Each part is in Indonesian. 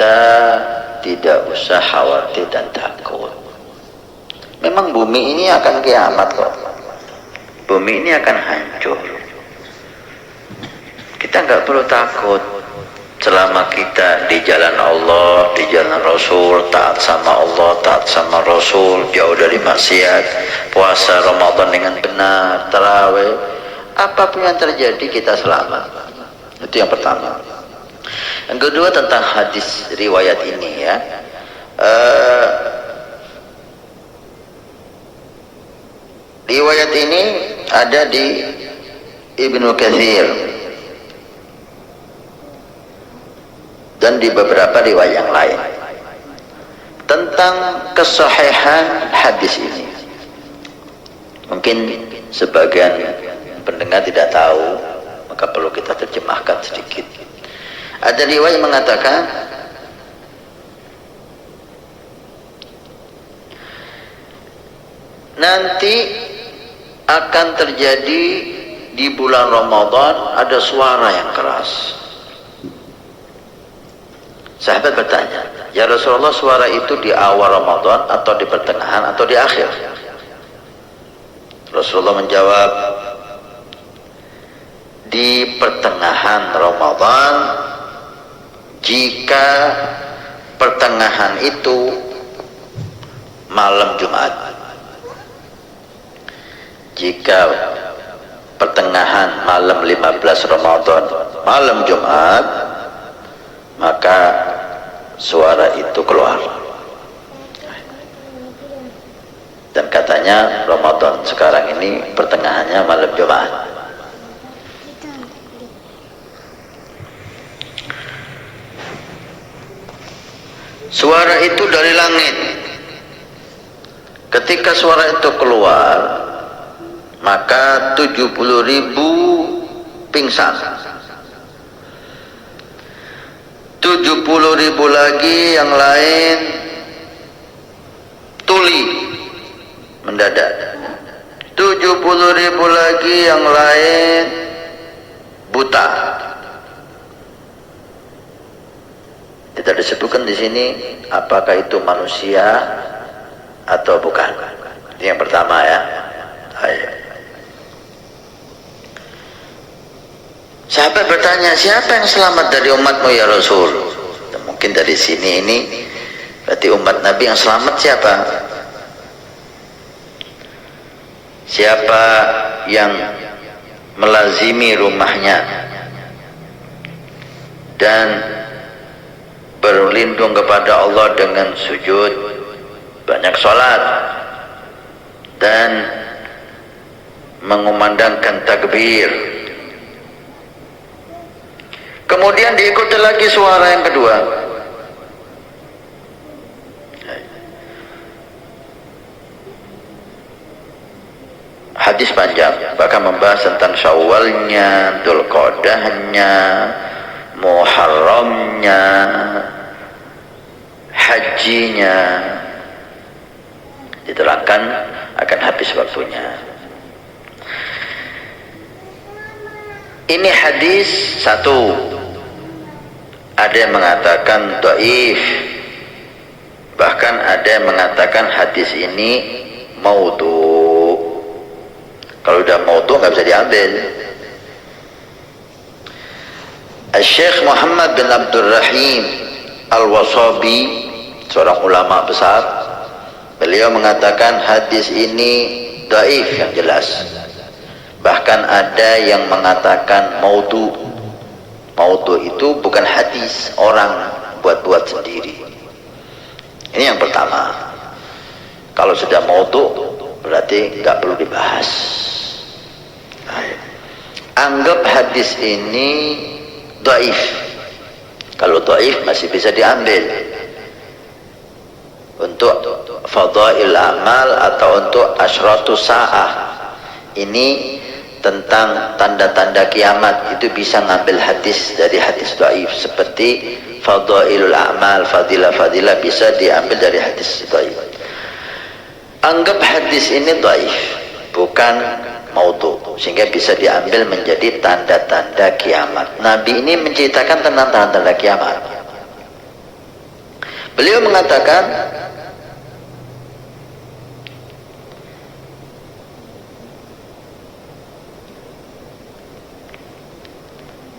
kita tidak usah khawatir dan takut. Memang bumi ini akan kiamat kok. Bumi ini akan hancur. Kita nggak perlu takut. Selama kita di jalan Allah, di jalan Rasul, taat sama Allah, taat sama Rasul, jauh dari maksiat, puasa Ramadan dengan benar, tarawih, apapun yang terjadi kita selamat. Itu yang pertama. Yang kedua tentang hadis riwayat ini ya. Riwayat ini ada di Ibnu Katsir dan di beberapa riwayat yang lain tentang kesahihan hadis ini. Mungkin sebagian pendengar tidak tahu, maka perlu kita terjemahkan sedikit. Ada riwayat yang mengatakan nanti akan terjadi di bulan Ramadan ada suara yang keras. Sahabat bertanya, ya Rasulullah, suara itu di awal Ramadan atau di pertengahan atau di akhir? Rasulullah menjawab, di pertengahan Ramadan, jika pertengahan itu malam Jumat. Jika pertengahan malam 15 Ramadan, malam Jumat, maka suara itu keluar. Dan katanya Ramadan sekarang ini pertengahannya malam Jumat. Suara itu dari langit. Ketika suara itu keluar, maka 70.000 pingsan, 70.000 lagi yang lain tuli mendadak, 70.000 lagi yang lain buta. Tidak disebutkan di sini apakah itu manusia atau bukan. Ini yang pertama ya. Ayo. Sahabat bertanya, siapa yang selamat dari umatmu ya Rasul? Dan mungkin dari sini ini berarti umat Nabi yang selamat siapa? Siapa yang melazimi rumahnya dan berlindung kepada Allah dengan sujud, banyak sholat, dan mengumandangkan takbir. Kemudian diikuti lagi suara yang kedua. Hadis panjang, bahkan membahas tentang Syawalnya, Dzulqa'dahnya, Muharramnya, hajinya. Diterangkan akan habis waktunya. Ini hadis satu, ada yang mengatakan dhaif, bahkan ada yang mengatakan hadis ini maudhu. Kalau udah maudhu nggak bisa diambil. Syekh Muhammad bin Abdul Rahim Al-Wasabi, seorang ulama besar, beliau mengatakan hadis ini dhaif yang jelas. Bahkan ada yang mengatakan maudhu. Maudhu itu bukan hadis, orang buat-buat sendiri. Ini yang pertama. Kalau sudah maudhu berarti nggak perlu dibahas. Anggap hadis ini dhaif. Kalau dhaif masih bisa diambil untuk fadail amal atau untuk asyratus sa'ah. Ini tentang tanda-tanda kiamat, itu bisa ngambil hadis dari hadis dhaif. Seperti fadailul amal, fadilah-fadilah bisa diambil dari hadis dhaif. Anggap hadis ini dhaif, bukan maudhu, sehingga bisa diambil menjadi tanda-tanda kiamat. Nabi ini menceritakan tentang tanda-tanda kiamat. Beliau mengatakan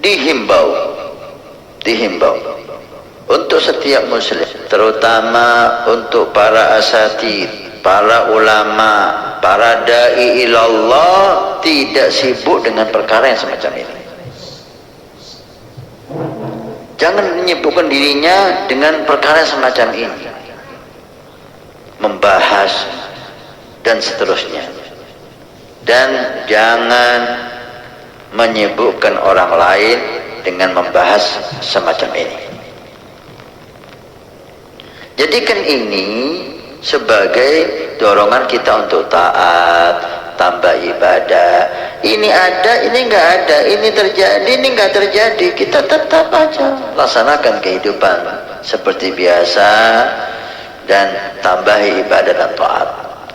dihimbau untuk setiap muslim, terutama untuk para asatid, para ulama, para da'i ilallah, tidak sibuk dengan perkara yang semacam ini. Jangan menyibukkan dirinya dengan perkara semacam ini, membahas dan seterusnya. Dan jangan menyibukkan orang lain dengan membahas semacam ini. Jadikan ini sebagai dorongan kita untuk taat, tambah ibadah. Ini ada, ini enggak ada, ini terjadi, ini enggak terjadi, kita tetap aja laksanakan kehidupan seperti biasa dan tambahi ibadah dan taat.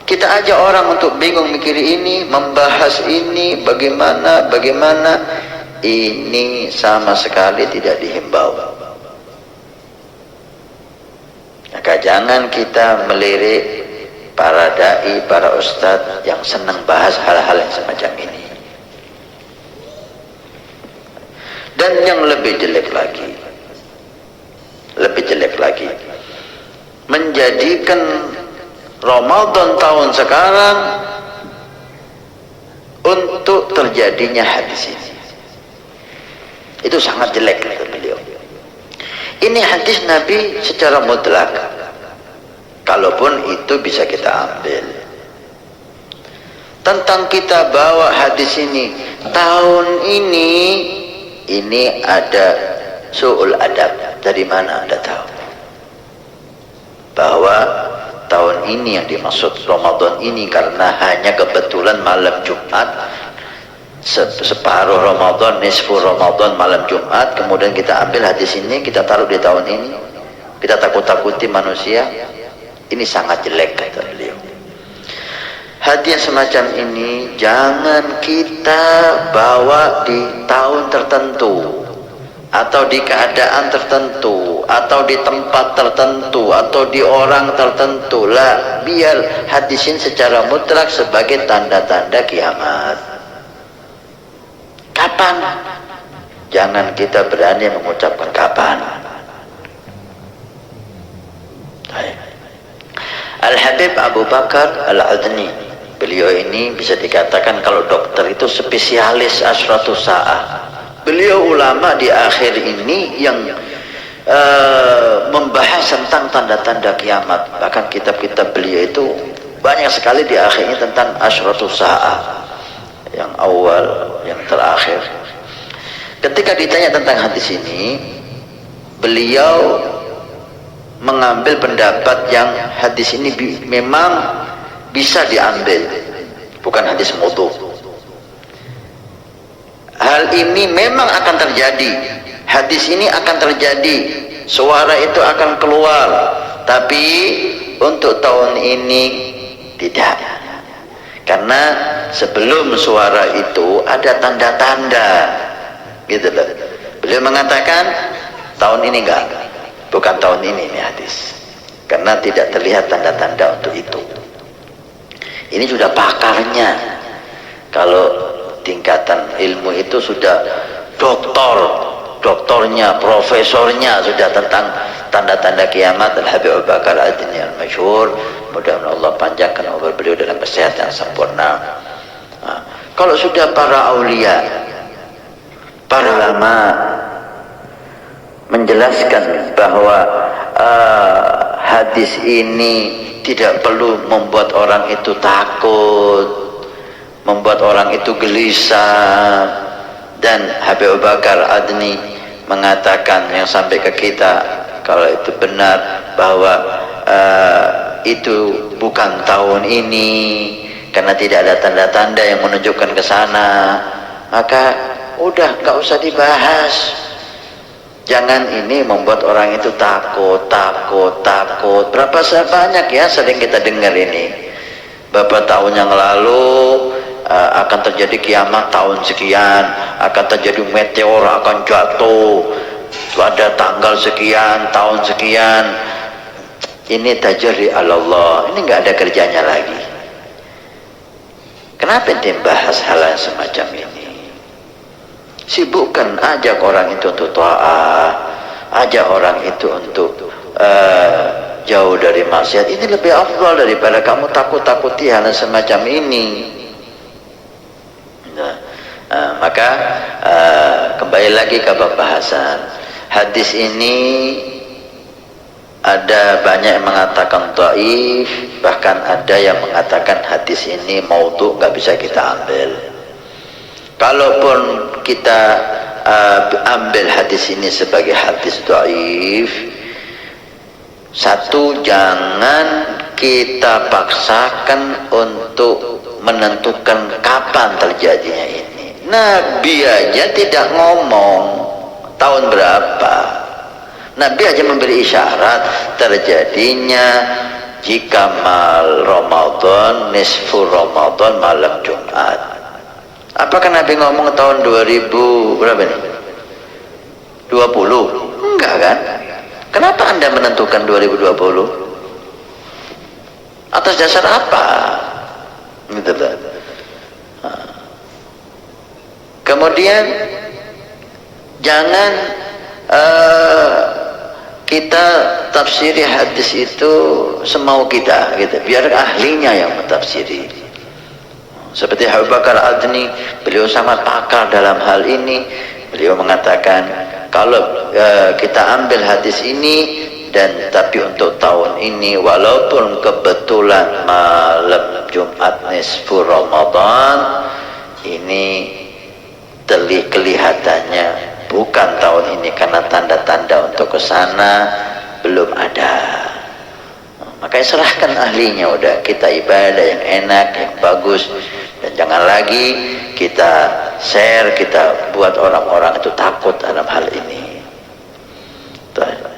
Kita ajak orang untuk bingung mikir ini, membahas ini, bagaimana, ini sama sekali tidak dihimbau. Maka jangan kita melirik para da'i, para ustadz yang senang bahas hal-hal yang semacam ini. Dan yang lebih jelek lagi, menjadikan Ramadan tahun sekarang untuk terjadinya hadis ini. Itu sangat jelek kata beliau. Ini hadis Nabi secara mutlak, kalaupun itu bisa kita ambil. Tentang kita bawa hadis ini, tahun ini ada su'ul adab. Dari mana Anda tahu bahwa tahun ini yang dimaksud Ramadan ini karena hanya kebetulan malam Jumat, separuh Ramadan, nisfu Ramadan malam Jumat, kemudian kita ambil hadis ini, kita taruh di tahun ini, kita takut-takuti manusia. Ini sangat jelek kata beliau. Hadis semacam ini jangan kita bawa di tahun tertentu, atau di keadaan tertentu, atau di tempat tertentu, atau di orang tertentu. Lah, biar hadisin secara mutlak sebagai tanda-tanda kiamat. Kapan? Jangan kita berani mengucapkan kapan. Al-Habib Abu Bakar Al-Adni, beliau ini bisa dikatakan kalau dokter itu spesialis asratus sa'ah. Beliau ulama di akhir ini yang membahas tentang tanda-tanda kiamat. Bahkan kitab-kitab beliau itu banyak sekali di akhirnya tentang asratus sa'ah, yang awal, yang terakhir. Ketika ditanya tentang hadis ini, beliau mengambil pendapat yang hadis ini memang bisa diambil, bukan hadis maudhu. Hal ini memang akan terjadi, hadis ini akan terjadi, suara itu akan keluar, tapi untuk tahun ini tidak. Karena sebelum suara itu ada tanda-tanda, gitu loh. Beliau mengatakan tahun ini enggak, bukan tahun ini hadis, karena tidak terlihat tanda-tanda untuk itu. Ini sudah pakarnya. Kalau tingkatan ilmu itu sudah doktornya, profesornya sudah tentang tanda-tanda kiamat. Al-Habib Abu Bakar Al-Adni Al-Masyhur, mudah-mudahan Allah panjangkan umur beliau dalam kesehatan yang sempurna. Kalau sudah para aulia, para ulama menjelaskan bahwa hadis ini tidak perlu membuat orang itu takut, membuat orang itu gelisah, dan Habib Abu Bakar Adni mengatakan yang sampai ke kita, kalau itu benar bahwa itu bukan tahun ini karena tidak ada tanda-tanda yang menunjukkan ke sana, maka udah nggak usah dibahas. Jangan ini membuat orang itu takut. Berapa banyak ya sering kita dengar ini. Beberapa tahun yang lalu akan terjadi kiamat tahun sekian, akan terjadi meteor akan jatuh pada tanggal sekian, tahun sekian. ini tajarri Allah, ini nggak ada kerjanya lagi. Kenapa ente bahas hal yang semacam ini? Sibukkan, ajak orang itu untuk ta'ah, ajak orang itu untuk jauh dari maksiat. Ini lebih afdal daripada kamu takut-takuti hal yang semacam ini. Maka kembali lagi ke pembahasan hadis ini. Ada banyak yang mengatakan dhaif, bahkan ada yang mengatakan hadis ini maudhu, nggak bisa kita ambil. Kalaupun kita ambil hadis ini sebagai hadis dhaif, satu, jangan kita paksakan untuk menentukan kapan terjadinya ini. Nabi aja tidak ngomong tahun berapa. Nabi aja memberi isyarat terjadinya jika mal Ramadan, nisfu Ramadan, malam Jumat. Apakah Nabi ngomong tahun 2000 berapa nih? 20? Enggak kan? Kenapa Anda menentukan 2020? Atas dasar apa? Gitu loh. Kemudian jangan kita tafsiri hadis itu semau kita, gitu. Biar ahlinya yang mentafsiri. Seperti Abu Bakar Adni, beliau sangat pakar dalam hal ini. Beliau mengatakan kalau kita ambil hadis ini dan tapi untuk tahun ini, walaupun kebetulan malam Jumat nisfu Ramadan, ini kelihatannya bukan tahun ini karena tanda-tanda untuk ke sana belum ada. Makanya serahkan ahlinya, udah kita ibadah yang enak, yang bagus, dan jangan lagi kita share, kita buat orang-orang itu takut dalam hal ini. Tuh.